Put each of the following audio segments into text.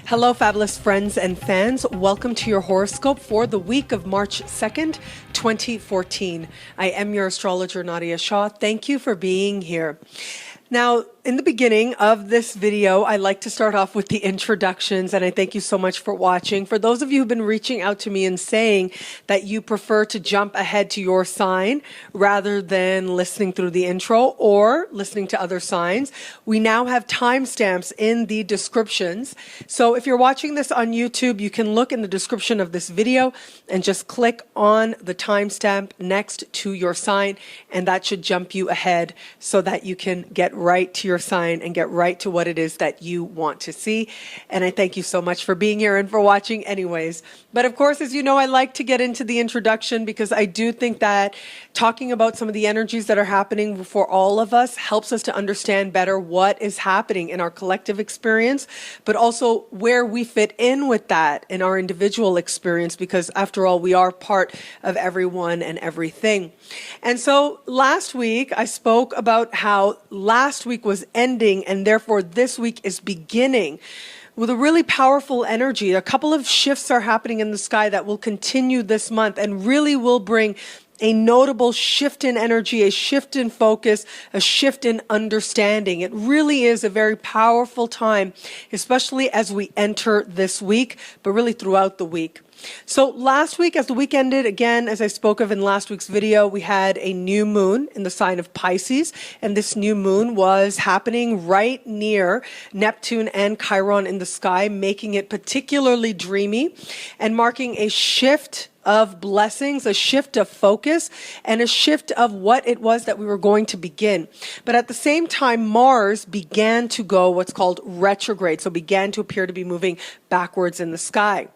Hello, fabulous friends and fans. Welcome to your horoscope for the week of March 2nd, 2014. I am your astrologer, Nadiya Shah. Thank you for being here. Now, in the beginning of this video, I like to start off with the introductions, and I thank you so much for watching. For those of you who've been reaching out to me and saying that you prefer to jump ahead to your sign rather than listening through the intro or listening to other signs, we now have timestamps in the descriptions. So if you're watching this on YouTube, you can look in the description of this video and just click on the timestamp next to your sign, and that should jump you ahead so that you can get right to your sign and get right to what it is that you want to see. And I thank you so much for being here and for watching anyways. But of course, as you know, I like to get into the introduction because I do think that talking about some of the energies that are happening for all of us helps us to understand better what is happening in our collective experience, but also where we fit in with that in our individual experience, because after all, we are part of everyone and everything. And so last week I spoke about how last week was ending and therefore this week is beginning with a really powerful energy. A couple of shifts are happening in the sky that will continue this month and really will bring a notable shift in energy, a shift in focus, a shift in understanding. It really is a very powerful time, especially as we enter this week, but really throughout the week. So last week, as the week ended, again, as I spoke of in last week's video, we had a new moon in the sign of Pisces, and this new moon was happening right near Neptune and Chiron in the sky, making it particularly dreamy and marking a shift of blessings, a shift of focus, and a shift of what it was that we were going to begin. But at the same time, Mars began to go what's called retrograde, so began to appear to be moving backwards in the sky.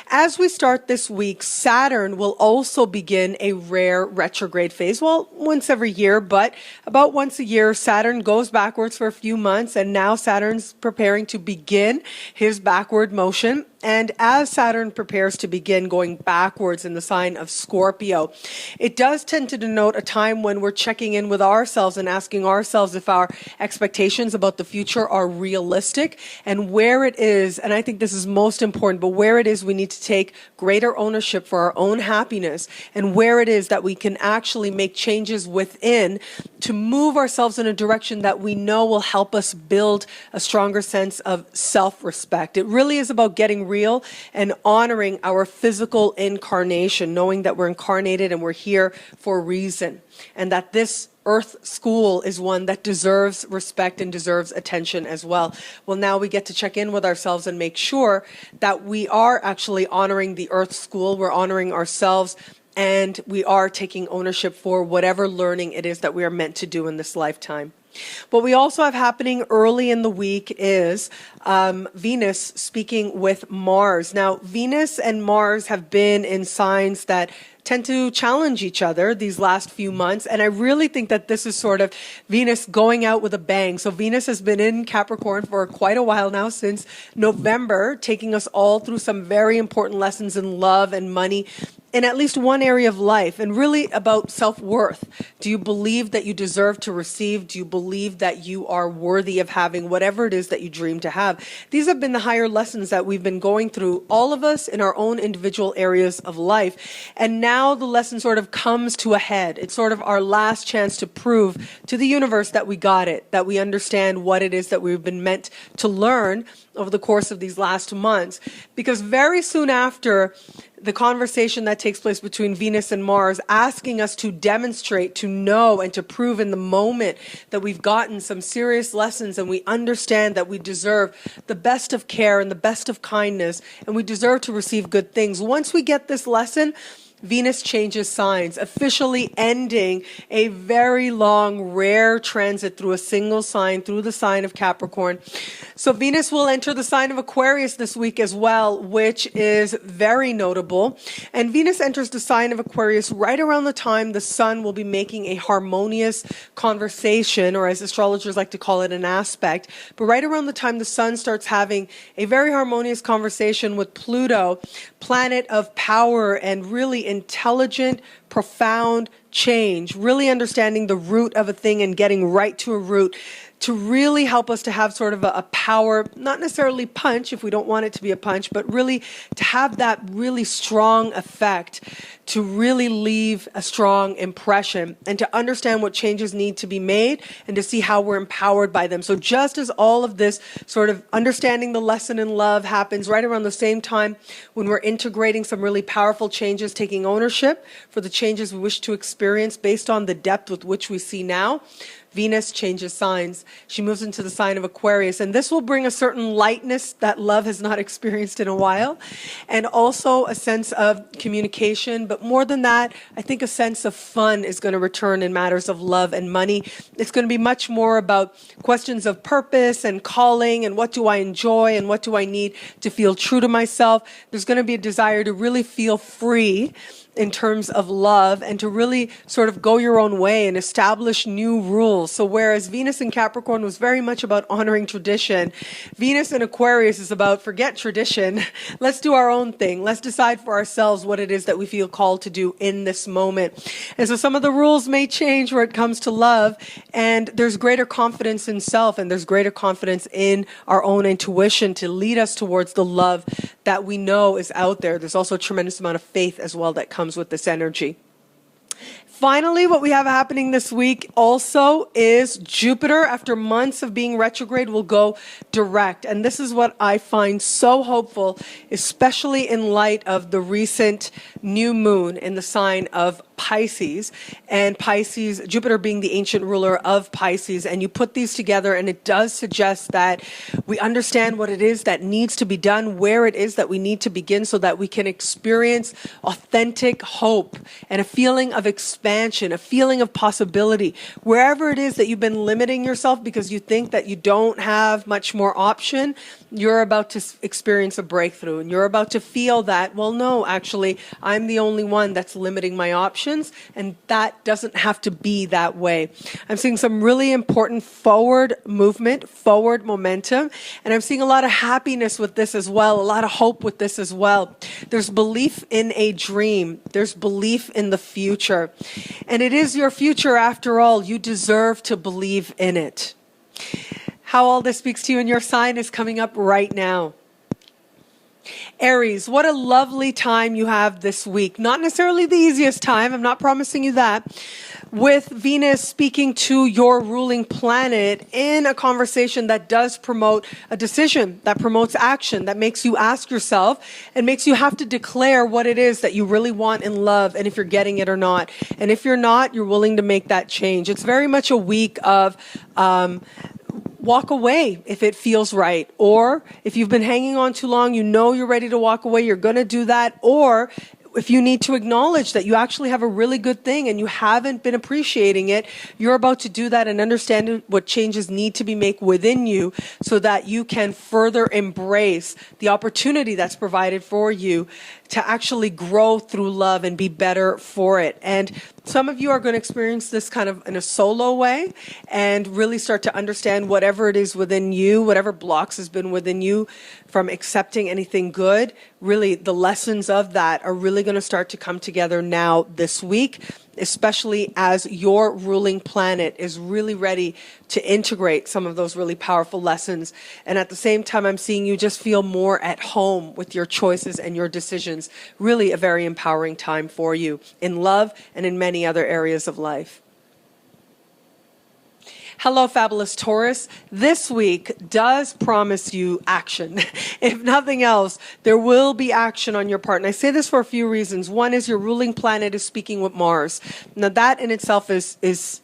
As we start this week, Saturn will also begin a rare retrograde phase. Well, once every year, but about once a year, Saturn goes backwards for a few months, and now Saturn's preparing to begin his backward motion. And as Saturn prepares to begin going backwards in the sign of Scorpio, it does tend to denote a time when we're checking in with ourselves and asking ourselves if our expectations about the future are realistic, and where it is, and I think this is most important, but where it is we need to take greater ownership for our own happiness, and where it is that we can actually make changes within to move ourselves in a direction that we know will help us build a stronger sense of self-respect. It really is about getting real and honoring our physical incarnation, knowing that we're incarnated and we're here for a reason, and that this Earth school is one that deserves respect and deserves attention as well. Well, now we get to check in with ourselves and make sure that we are actually honoring the Earth school, we're honoring ourselves, and we are taking ownership for whatever learning it is that we are meant to do in this lifetime. What we also have happening early in the week is Venus speaking with Mars. Now, Venus and Mars have been in signs that tend to challenge each other these last few months, and I really think that this is sort of Venus going out with a bang. So Venus has been in Capricorn for quite a while now, since November, taking us all through some very important lessons in love and money in at least one area of life, and really about self-worth. Do you believe that you deserve to receive? Do you believe that you are worthy of having whatever it is that you dream to have? These have been the higher lessons that we've been going through, all of us in our own individual areas of life. And now the lesson sort of comes to a head. It's sort of our last chance to prove to the universe that we got it, that we understand what it is that we've been meant to learn over the course of these last months. Because very soon after the conversation that takes place between Venus and Mars, asking us to demonstrate, to know, and to prove in the moment that we've gotten some serious lessons and we understand that we deserve the best of care and the best of kindness, and we deserve to receive good things. Once we get this lesson, Venus changes signs, officially ending a very long, rare transit through a single sign, through the sign of Capricorn. So Venus will enter the sign of Aquarius this week as well, which is very notable. And Venus enters the sign of Aquarius right around the time the Sun will be making a harmonious conversation, or as astrologers like to call it, an aspect. But right around the time the Sun starts having a very harmonious conversation with Pluto, planet of power and really intelligent, profound change, really understanding the root of a thing and getting right to a root. to really help us to have sort of a power, not necessarily punch if we don't want it to be a punch, but really to have that really strong effect, to really leave a strong impression and to understand what changes need to be made and to see how we're empowered by them. So just as all of this sort of understanding the lesson in love happens right around the same time when we're integrating some really powerful changes, taking ownership for the changes we wish to experience based on the depth with which we see now, Venus changes signs. She moves into the sign of Aquarius, and this will bring a certain lightness that love has not experienced in a while, and also a sense of communication. But more than that, I think a sense of fun is going to return in matters of love and money. It's going to be much more about questions of purpose and calling and what do I enjoy and what do I need to feel true to myself. There's going to be a desire to really feel free in terms of love and to really sort of go your own way and establish new rules. So whereas Venus in Capricorn was very much about honoring tradition, Venus in Aquarius is about forget tradition. Let's do our own thing. Let's decide for ourselves what it is that we feel called to do in this moment. And so some of the rules may change where it comes to love, and there's greater confidence in self and there's greater confidence in our own intuition to lead us towards the love that we know is out there. There's also a tremendous amount of faith as well that comes with this energy. Finally, what we have happening this week also is Jupiter, after months of being retrograde, will go direct. And this is what I find so hopeful, especially in light of the recent new moon in the sign of Pisces, and Pisces, Jupiter being the ancient ruler of Pisces, and you put these together and it does suggest that we understand what it is that needs to be done, where it is that we need to begin so that we can experience authentic hope and a feeling of expansion, a feeling of possibility. Wherever it is that you've been limiting yourself because you think that you don't have much more option, you're about to experience a breakthrough and you're about to feel that, well, no, actually, I'm the only one that's limiting my options, and that doesn't have to be that way. I'm seeing some really important forward movement, forward momentum, and I'm seeing a lot of happiness with this as well, a lot of hope with this as well. There's belief in a dream. There's belief in the future. And it is your future after all. You deserve to believe in it. How all this speaks to you in your sign is coming up right now. Aries, what a lovely time you have this week. Not necessarily the easiest time, I'm not promising you that. With Venus speaking to your ruling planet in a conversation that does promote a decision, that promotes action, that makes you ask yourself and makes you have to declare what it is that you really want in love and if you're getting it or not. And if you're not, you're willing to make that change. It's very much a week of walk away if it feels right. Or if you've been hanging on too long, you know you're ready to walk away, you're going to do that. Or if you need to acknowledge that you actually have a really good thing and you haven't been appreciating it, you're about to do that and understand what changes need to be made within you so that you can further embrace the opportunity that's provided for you to actually grow through love and be better for it. And some of you are going to experience this kind of in a solo way and really start to understand whatever it is within you, whatever blocks has been within you from accepting anything good. Really, the lessons of that are really going to start to come together now this week, especially as your ruling planet is really ready to integrate some of those really powerful lessons. And at the same time, I'm seeing you just feel more at home with your choices and your decisions. Really a very empowering time for you in love and in many other areas of life. Hello, fabulous Taurus. This week does promise you action. If nothing else, there will be action on your part. And I say this for a few reasons. One is your ruling planet is speaking with Mars. Now that in itself is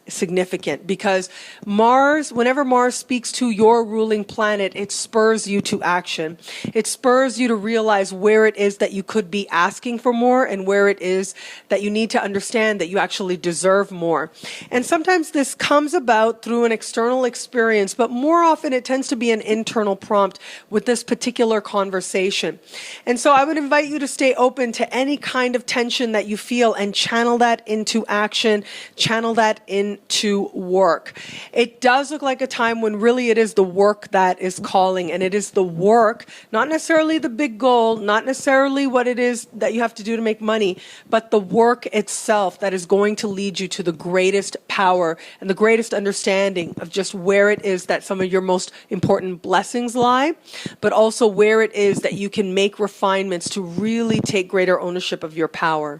significant because Mars, whenever Mars speaks to your ruling planet, it spurs you to action. It spurs you to realize where it is that you could be asking for more and where it is that you need to understand that you actually deserve more. And sometimes this comes about through an external experience, but more often it tends to be an internal prompt with this particular conversation. And so I would invite you to stay open to any kind of tension that you feel and channel that into action, channel that into work. It does look like a time when really it is the work that is calling, and it is the work, not necessarily the big goal, not necessarily what it is that you have to do to make money, but the work itself that is going to lead you to the greatest power and the greatest understanding understanding of just where it is that some of your most important blessings lie, but also where it is that you can make refinements to really take greater ownership of your power.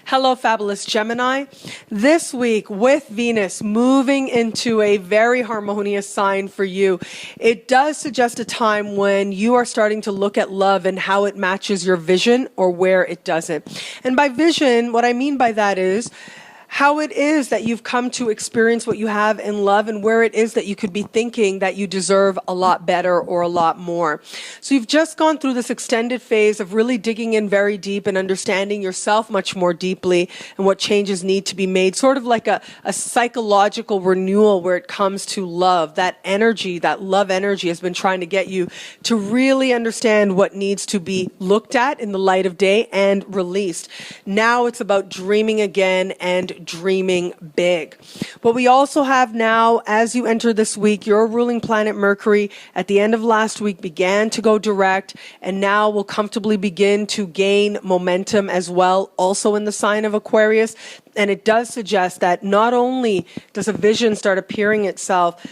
Hello, fabulous Gemini. This week, with Venus moving into a very harmonious sign for you, it does suggest a time when you are starting to look at love and how it matches your vision or where it doesn't. And by vision, what I mean by that is how it is that you've come to experience what you have in love and where it is that you could be thinking that you deserve a lot better or a lot more. So you've just gone through this extended phase of really digging in very deep and understanding yourself much more deeply and what changes need to be made, sort of like a psychological renewal where it comes to love. That energy, that love energy has been trying to get you to really understand what needs to be looked at in the light of day and released. Now it's about dreaming again and dreaming big. What we also have now, as you enter this week, your ruling planet Mercury at the end of last week began to go direct and now will comfortably begin to gain momentum as well, also in the sign of Aquarius. And it does suggest that not only does a vision start appearing itself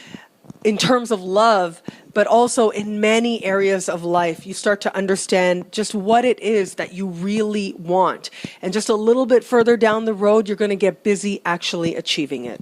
in terms of love, but also in many areas of life, you start to understand just what it is that you really want. And just a little bit further down the road, you're going to get busy actually achieving it.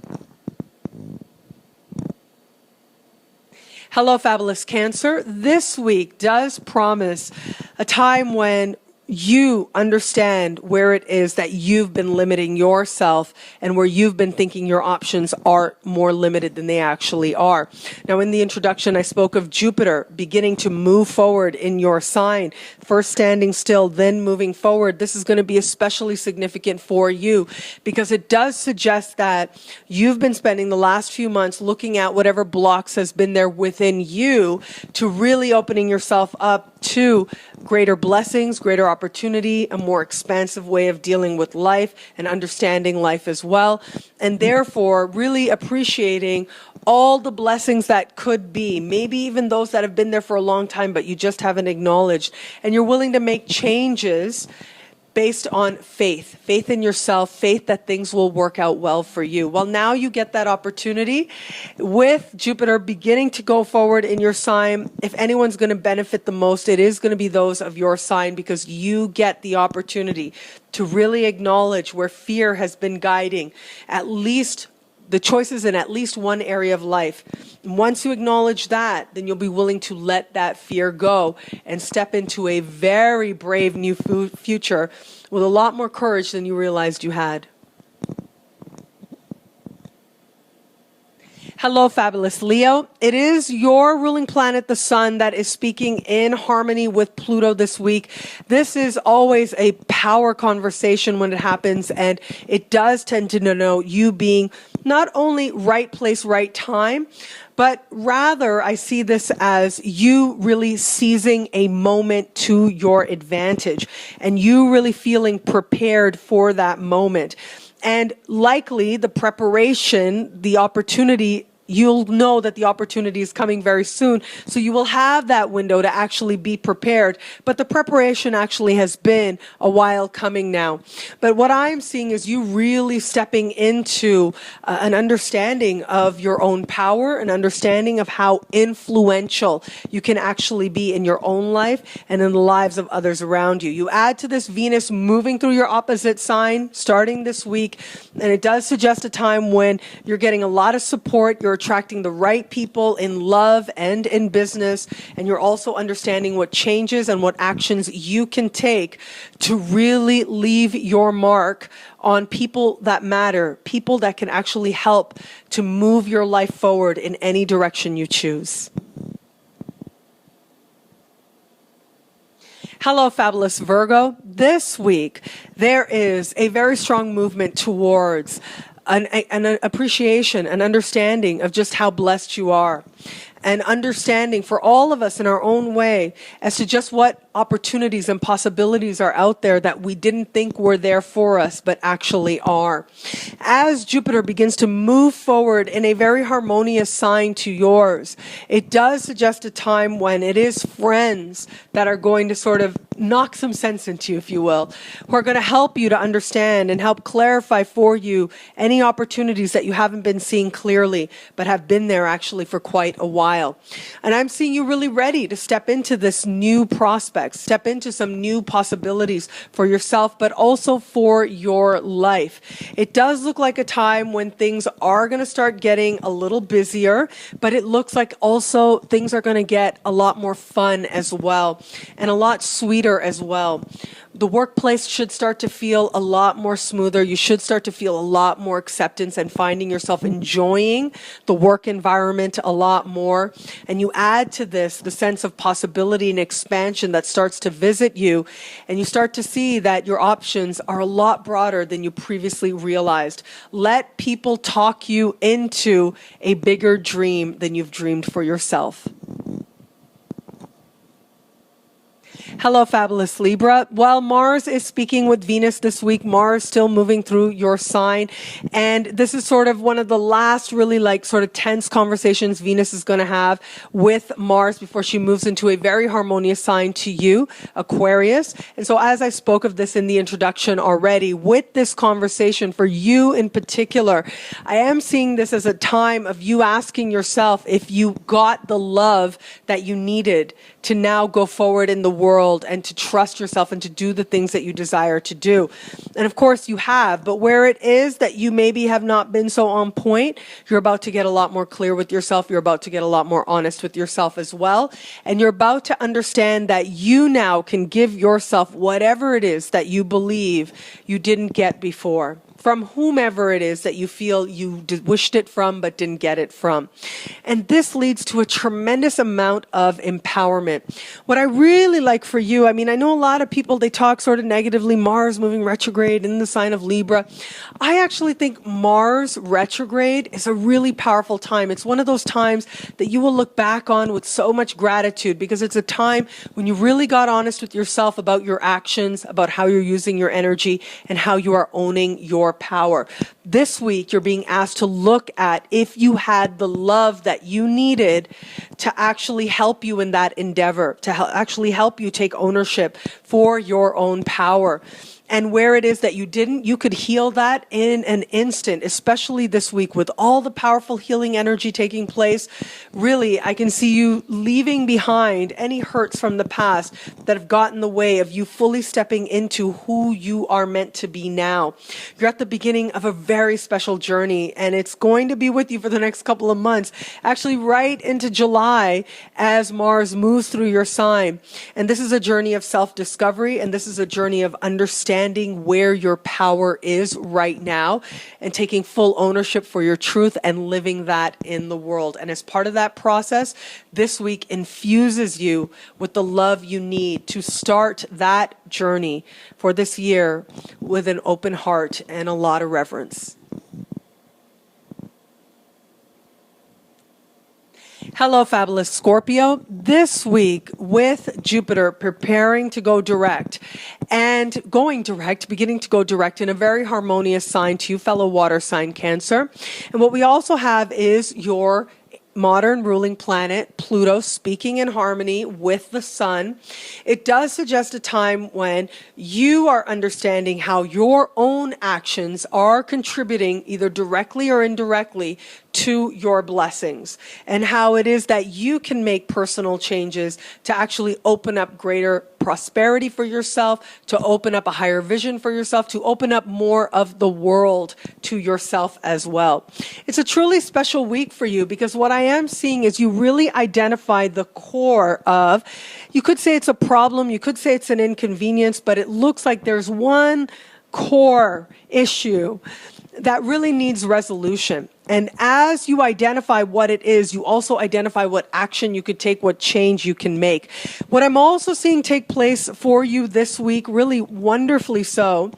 Hello, fabulous Cancer. This week does promise a time when you understand where it is that you've been limiting yourself and where you've been thinking your options are more limited than they actually are. Now, in the introduction, I spoke of Jupiter beginning to move forward in your sign, first standing still, then moving forward. This is going to be especially significant for you because it does suggest that you've been spending the last few months looking at whatever blocks has been there within you to really opening yourself up to greater blessings, greater opportunity, a more expansive way of dealing with life and understanding life as well. And therefore, really appreciating all the blessings that could be, maybe even those that have been there for a long time, but you just haven't acknowledged. And you're willing to make changes based on faith in yourself, faith that things will work out well for you. Well, now you get that opportunity with Jupiter beginning to go forward in your sign. If anyone's going to benefit the most, it is going to be those of your sign because you get the opportunity to really acknowledge where fear has been guiding at least the choices in at least one area of life. And once you acknowledge that, then you'll be willing to let that fear go and step into a very brave new future with a lot more courage than you realized you had. Hello, fabulous Leo. It is your ruling planet, the sun, that is speaking in harmony with Pluto this week. This is always a power conversation when it happens, and it does tend to denote you being not only right place, right time, but rather I see this as you really seizing a moment to your advantage and you really feeling prepared for that moment. And likely the preparation, the opportunity, you'll know that the opportunity is coming very soon. So you will have that window to actually be prepared. But the preparation actually has been a while coming now. But what I'm seeing is you really stepping into an understanding of your own power, an understanding of how influential you can actually be in your own life and in the lives of others around you. You add to this Venus moving through your opposite sign starting this week, and it does suggest a time when you're getting a lot of support, you're attracting the right people in love and in business, and you're also understanding what changes and what actions you can take to really leave your mark on people that matter, people that can actually help to move your life forward in any direction you choose. Hello, fabulous Virgo. This week, there is a very strong movement towards an appreciation, an understanding of just how blessed you are. and understanding for all of us in our own way as to just what opportunities and possibilities are out there that we didn't think were there for us, but actually are. As Jupiter begins to move forward in a very harmonious sign to yours, it does suggest a time when it is friends that are going to sort of knock some sense into you, if you will, who are going to help you to understand and help clarify for you any opportunities that you haven't been seeing clearly, but have been there actually for quite a while. And I'm seeing you really ready to step into this new prospect, step into some new possibilities for yourself, but also for your life. It does look like a time when things are going to start getting a little busier, but it looks like also things are going to get a lot more fun as well, and a lot sweeter as well. The workplace should start to feel a lot more smoother. You should start to feel a lot more acceptance and finding yourself enjoying the work environment a lot more. And you add to this the sense of possibility and expansion that starts to visit you, and you start to see that your options are a lot broader than you previously realized. Let people talk you into a bigger dream than you've dreamed for yourself. Hello, fabulous Libra. While Mars is speaking with Venus this week, Mars still moving through your sign. And this is sort of one of the last really sort of tense conversations Venus is going to have with Mars before she moves into a very harmonious sign to you, Aquarius. And so as I spoke of this in the introduction already, with this conversation for you in particular, I am seeing this as a time of you asking yourself if you got the love that you needed to now go forward in the world and to trust yourself and to do the things that you desire to do. And of course you have, but where it is that you maybe have not been so on point, you're about to get a lot more clear with yourself. You're about to get a lot more honest with yourself as well. And you're about to understand that you now can give yourself whatever it is that you believe you didn't get before, from whomever it is that you feel you wished it from but didn't get it from. And this leads to a tremendous amount of empowerment. What I really like for you, I mean, I know a lot of people, they talk sort of negatively, Mars moving retrograde in the sign of Libra. I actually think Mars retrograde is a really powerful time. It's one of those times that you will look back on with so much gratitude, because it's a time when you really got honest with yourself about your actions, about how you're using your energy, and how you are owning your power. This week, you're being asked to look at if you had the love that you needed to actually help you in that endeavor, to actually help you take ownership for your own power. And where it is that you didn't, you could heal that in an instant, especially this week with all the powerful healing energy taking place. Really, I can see you leaving behind any hurts from the past that have gotten in the way of you fully stepping into who you are meant to be now. You're at the beginning of a very special journey, and it's going to be with you for the next couple of months, actually right into July as Mars moves through your sign. And this is a journey of self-discovery, and this is a journey of understanding where your power is right now and taking full ownership for your truth and living that in the world. And as part of that process, this week infuses you with the love you need to start that journey for this year with an open heart and a lot of reverence. Hello, fabulous Scorpio. This week, with Jupiter preparing to go direct and going direct, beginning to go direct in a very harmonious sign to you, fellow water sign Cancer. And what we also have is your modern ruling planet, Pluto, speaking in harmony with the sun. It does suggest a time when you are understanding how your own actions are contributing either directly or indirectly to your blessings, and how it is that you can make personal changes to actually open up greater prosperity for yourself, to open up a higher vision for yourself, to open up more of the world to yourself as well. It's a truly special week for you, because what I am seeing is you really identify the core of, you could say it's a problem, you could say it's an inconvenience, but it looks like there's one core issue that really needs resolution. And as you identify what it is, you also identify what action you could take, what change you can make. What I'm also seeing take place for you this week, really wonderfully so,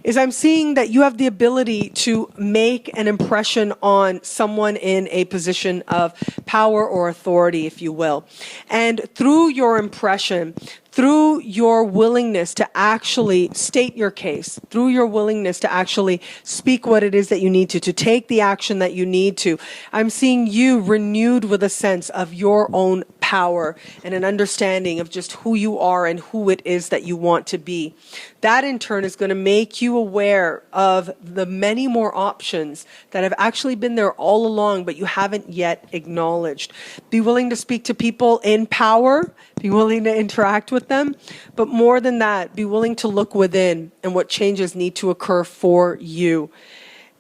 is I'm seeing that you have the ability to make an impression on someone in a position of power or authority, if you will. And through your impression, through your willingness to actually state your case, through your willingness to actually speak what it is that you need to take the action that you need to, I'm seeing you renewed with a sense of your own power and an understanding of just who you are and who it is that you want to be. That in turn is going to make you aware of the many more options that have actually been there all along, but you haven't yet acknowledged. Be willing to speak to people in power, be willing to interact with them, but more than that, be willing to look within and what changes need to occur for you.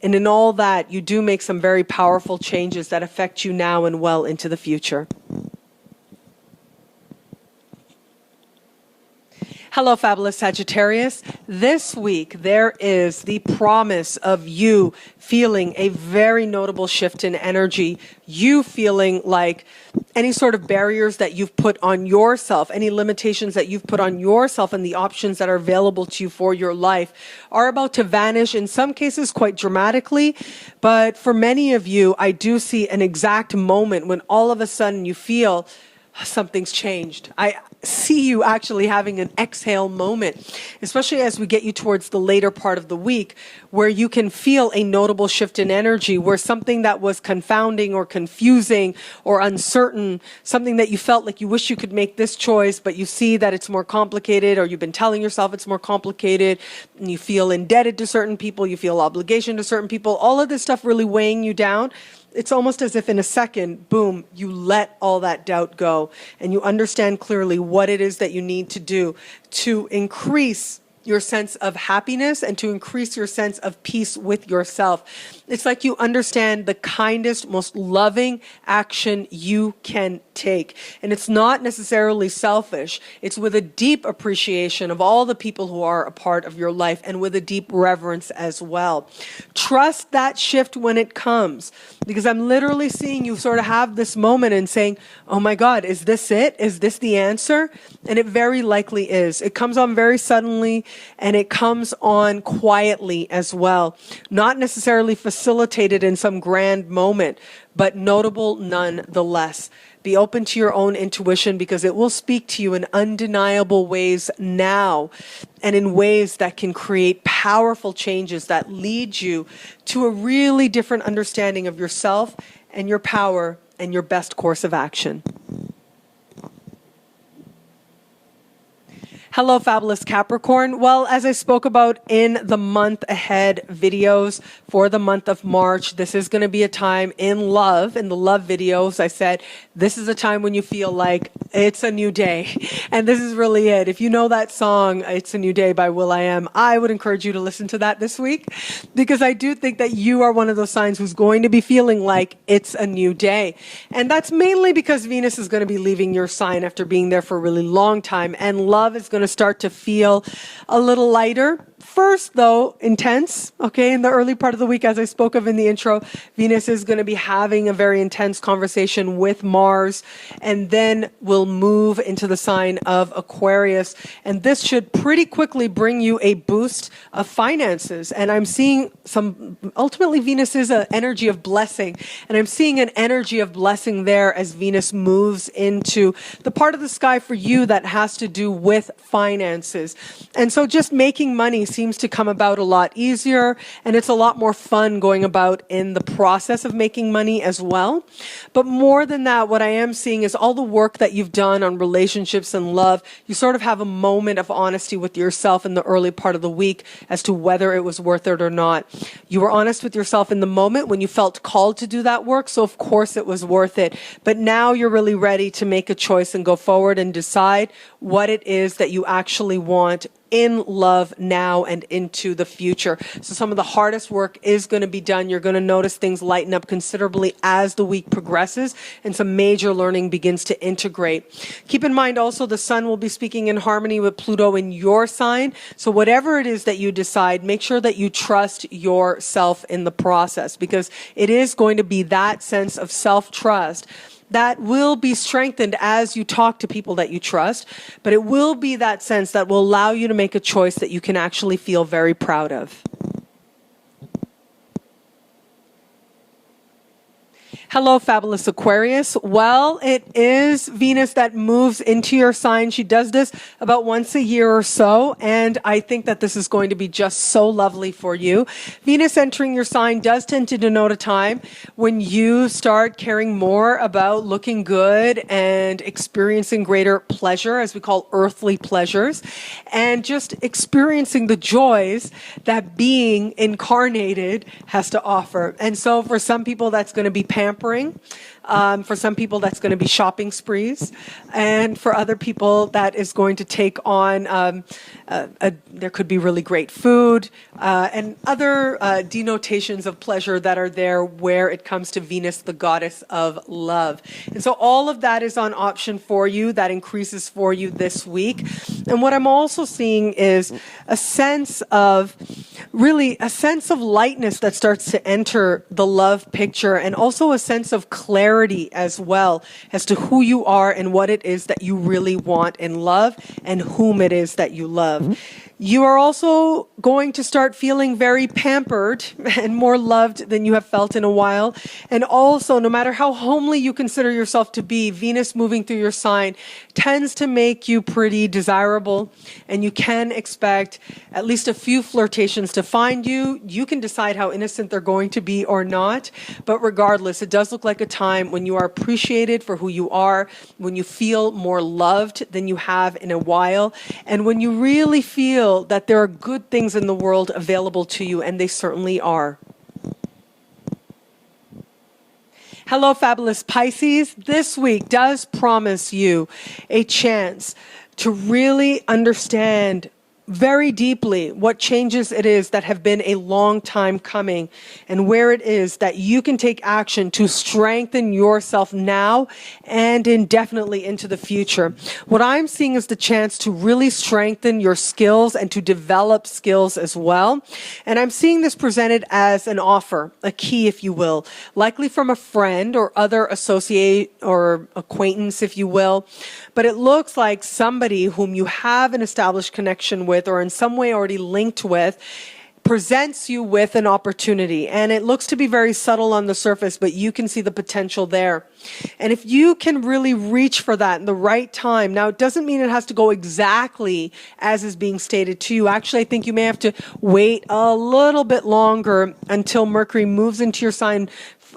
And in all that, you do make some very powerful changes that affect you now and well into the future. Hello, fabulous Sagittarius. This week, there is the promise of you feeling a very notable shift in energy. You feeling like any sort of barriers that you've put on yourself, any limitations that you've put on yourself and the options that are available to you for your life are about to vanish, in some cases quite dramatically. But for many of you, I do see an exact moment when all of a sudden you feel something's changed. I see you actually having an exhale moment, especially as we get you towards the later part of the week, where you can feel a notable shift in energy, where something that was confounding or confusing or uncertain, something that you felt like you wish you could make this choice, but you see that it's more complicated, or you've been telling yourself it's more complicated, and you feel indebted to certain people, you feel obligation to certain people, all of this stuff really weighing you down. It's almost as if in a second, boom, you let all that doubt go and you understand clearly what it is that you need to do to increase your sense of happiness and to increase your sense of peace with yourself. It's like you understand the kindest, most loving action you can take. And it's not necessarily selfish. It's with a deep appreciation of all the people who are a part of your life and with a deep reverence as well. Trust that shift when it comes, because I'm literally seeing you sort of have this moment and saying, oh my God, is this it? Is this the answer? And it very likely is. It comes on very suddenly, and it comes on quietly as well. Not necessarily facilitated in some grand moment, but notable nonetheless. Be open to your own intuition, because it will speak to you in undeniable ways now, and in ways that can create powerful changes that lead you to a really different understanding of yourself and your power and your best course of action. Hello, fabulous Capricorn. Well, as I spoke about in the month ahead videos for the month of March, this is going to be a time in love. In the love videos, I said, this is a time when you feel like it's a new day. And this is really it. If you know that song, It's a New Day by will.i.am, I would encourage you to listen to that this week, because I do think that you are one of those signs who's going to be feeling like it's a new day. And that's mainly because Venus is going to be leaving your sign after being there for a really long time. And love is going to start to feel a little lighter. First, though, intense, okay? In the early part of the week, as I spoke of in the intro, Venus is going to be having a very intense conversation with Mars, and then will move into the sign of Aquarius. And this should pretty quickly bring you a boost of finances. And I'm seeing ultimately Venus is an energy of blessing. And I'm seeing an energy of blessing there as Venus moves into the part of the sky for you that has to do with finances. And so just making money seems to come about a lot easier, and it's a lot more fun going about in the process of making money as well. But more than that, what I am seeing is all the work that you've done on relationships and love. You sort of have a moment of honesty with yourself in the early part of the week as to whether it was worth it or not. You were honest with yourself in the moment when you felt called to do that work, so of course it was worth it. But now you're really ready to make a choice and go forward and decide what it is that you actually want in love now and into the future. So some of the hardest work is going to be done. You're going to notice things lighten up considerably as the week progresses and some major learning begins to integrate. Keep in mind also the sun will be speaking in harmony with Pluto in your sign. So whatever it is that you decide, make sure that you trust yourself in the process, because it is going to be that sense of self-trust that will be strengthened as you talk to people that you trust, but it will be that sense that will allow you to make a choice that you can actually feel very proud of. Hello, fabulous Aquarius. Well, it is Venus that moves into your sign. She does this about once a year or so, and I think that this is going to be just so lovely for you. Venus entering your sign does tend to denote a time when you start caring more about looking good and experiencing greater pleasure, as we call earthly pleasures, and just experiencing the joys that being incarnated has to offer. And so for some people, that's going to be pampering. For some people, that's going to be shopping sprees. And for other people, that is going to take on, there could be really great food and other denotations of pleasure that are there where it comes to Venus, the goddess of love. And so all of that is on option for you. That increases for you this week. And what I'm also seeing is a sense of lightness that starts to enter the love picture, and also a sense of clarity as well as to who you are and what it is that you really want in love and whom it is that you love. You are also going to start feeling very pampered and more loved than you have felt in a while. And also, no matter how homely you consider yourself to be, Venus moving through your sign tends to make you pretty desirable. And you can expect at least a few flirtations to find you. You can decide how innocent they're going to be or not. But regardless, it does look like a time when you are appreciated for who you are, when you feel more loved than you have in a while, and when you really feel that there are good things in the world available to you, and they certainly are. Hello, fabulous Pisces. This week does promise you a chance to really understand very deeply what changes it is that have been a long time coming, and where it is that you can take action to strengthen yourself now and indefinitely into the future. What I'm seeing is the chance to really strengthen your skills and to develop skills as well. And I'm seeing this presented as an offer, a key, if you will, likely from a friend or other associate or acquaintance, if you will. But it looks like somebody whom you have an established connection with or in some way already linked with presents you with an opportunity. And it looks to be very subtle on the surface, but you can see the potential there. And if you can really reach for that in the right time, now it doesn't mean it has to go exactly as is being stated to you. Actually, I think you may have to wait a little bit longer until Mercury moves into your sign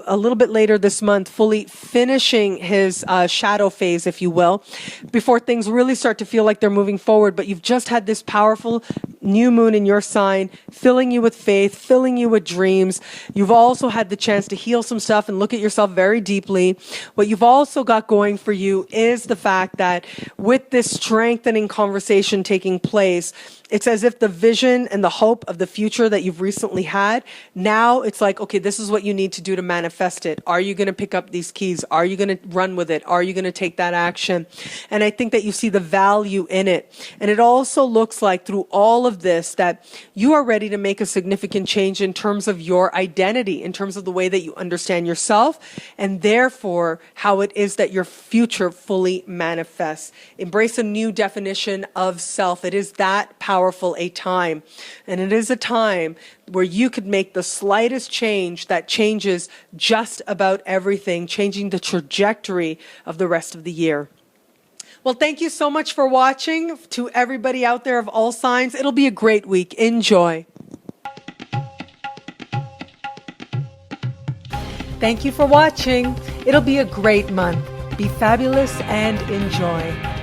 a little bit later this month, fully finishing his shadow phase, if you will, before things really start to feel like they're moving forward. But you've just had this powerful new moon in your sign, filling you with faith, filling you with dreams. You've also had the chance to heal some stuff and look at yourself very deeply. What you've also got going for you is the fact that with this strengthening conversation taking place, it's as if the vision and the hope of the future that you've recently had, now it's like, okay, this is what you need to do to manifest it. Are you going to pick up these keys? Are you going to run with it? Are you going to take that action? And I think that you see the value in it. And it also looks like through all of this that you are ready to make a significant change in terms of your identity, in terms of the way that you understand yourself, and therefore how it is that your future fully manifests. Embrace a new definition of self. It is that powerful a time. And it is a time where you could make the slightest change that changes just about everything, changing the trajectory of the rest of the year. Well, thank you so much for watching. To everybody out there of all signs, it'll be a great week. Enjoy. Thank you for watching. It'll be a great month. Be fabulous and enjoy.